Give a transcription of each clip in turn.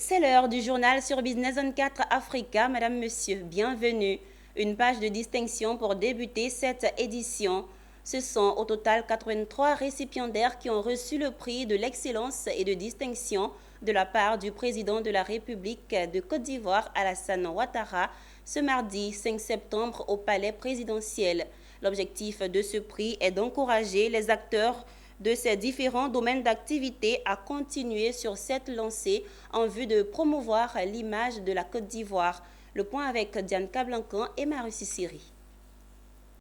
C'est l'heure du journal sur Business 24 Africa. Madame, Monsieur, bienvenue. Une page de distinction pour débuter cette édition. Ce sont au total 83 récipiendaires qui ont reçu le prix de l'excellence et de distinction de la part du président de la République de Côte d'Ivoire, Alassane Ouattara, ce mardi 5 septembre au palais présidentiel. L'objectif de ce prix est d'encourager les acteurs de ces différents domaines d'activité à continuer sur cette lancée en vue de promouvoir l'image de la Côte d'Ivoire. Le point avec Diane Cablancan et Marussi Siri.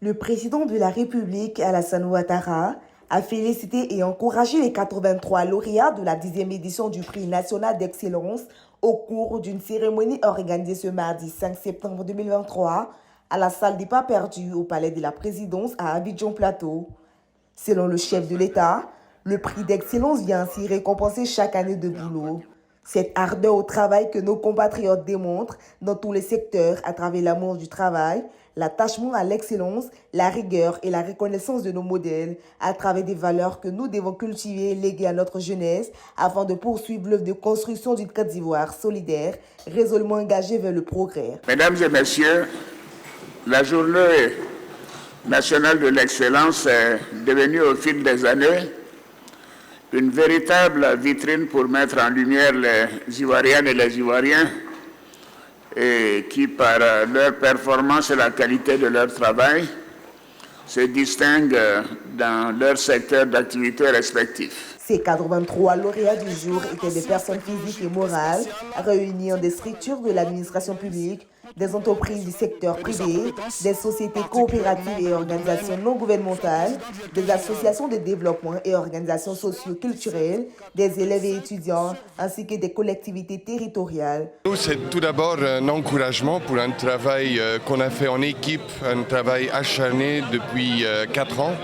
Le président de la République, Alassane Ouattara, a félicité et encouragé les 83 lauréats de la 10e édition du prix national d'excellence au cours d'une cérémonie organisée ce mardi 5 septembre 2023 à la salle des pas perdus au palais de la présidence à Abidjan-Plateau. Selon le chef de l'État, le prix d'excellence vient ainsi récompenser chaque année de boulot. Cette ardeur au travail que nos compatriotes démontrent dans tous les secteurs à travers l'amour du travail, l'attachement à l'excellence, la rigueur et la reconnaissance de nos modèles à travers des valeurs que nous devons cultiver et léguer à notre jeunesse afin de poursuivre l'œuvre de construction d'une Côte d'Ivoire solidaire, résolument engagée vers le progrès. Mesdames et messieurs, la journée nationale de l'excellence est devenue au fil des années une véritable vitrine pour mettre en lumière les Ivoiriennes et les Ivoiriens et qui, par leur performance et la qualité de leur travail, se distinguent dans leur secteur d'activité respectif. Ces 83 lauréats du jour étaient des personnes physiques et morales réunies en des structures de l'administration publique, des entreprises du secteur privé, des sociétés coopératives et organisations non gouvernementales, des associations de développement et organisations socio-culturelles, des élèves et étudiants, ainsi que des collectivités territoriales. C'est tout d'abord un encouragement pour un travail qu'on a fait en équipe, un travail acharné depuis 4 ans.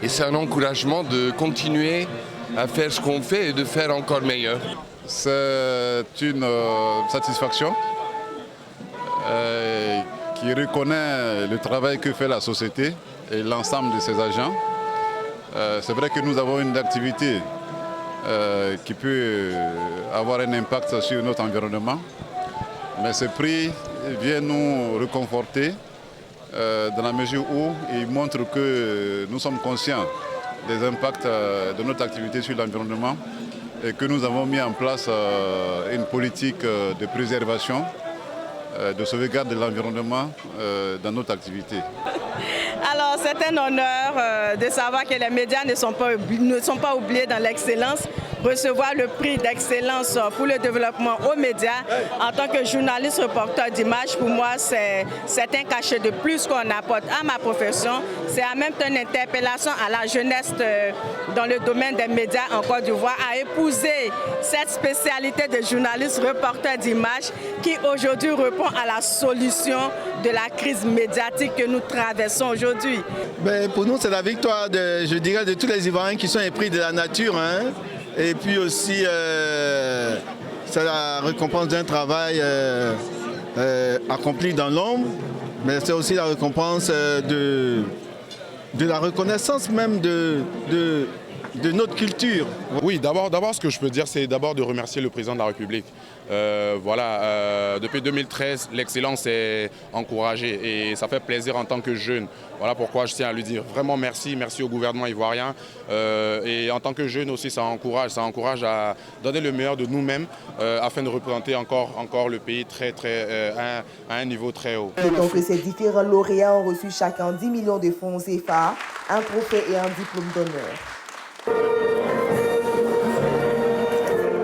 Et c'est un encouragement de continuer à faire ce qu'on fait et de faire encore meilleur. C'est une satisfaction qui reconnaît le travail que fait la société et l'ensemble de ses agents. C'est vrai que nous avons une activité qui peut avoir un impact sur notre environnement, mais ce prix vient nous réconforter dans la mesure où il montre que nous sommes conscients des impacts de notre activité sur l'environnement et que nous avons mis en place une politique de préservation, de sauvegarde de l'environnement dans notre activité. Alors c'est un honneur de savoir que les médias ne sont pas oubliés dans l'excellence. Recevoir le prix d'excellence pour le développement aux médias en tant que journaliste reporter d'image, pour moi c'est un cachet de plus qu'on apporte à ma profession. C'est en même temps une interpellation à la jeunesse dans le domaine des médias en Côte d'Ivoire à épouser cette spécialité de journaliste reporter d'image qui aujourd'hui répond à la solution de la crise médiatique que nous traversons aujourd'hui. Pour nous c'est la victoire de tous les Ivoiriens qui sont épris de la nature. Et puis aussi, c'est la récompense d'un travail accompli dans l'ombre, mais c'est aussi la récompense de la reconnaissance même de notre culture. Oui, d'abord ce que je peux dire, c'est d'abord de remercier le président de la République. Depuis 2013, l'excellence est encouragée et ça fait plaisir en tant que jeune. Voilà pourquoi je tiens à lui dire vraiment merci au gouvernement ivoirien. Et en tant que jeune aussi, ça encourage à donner le meilleur de nous-mêmes afin de représenter encore le pays à un niveau très haut. D'autant que ces différents lauréats ont reçu chacun 10 millions de francs CFA, un trophée et un diplôme d'honneur.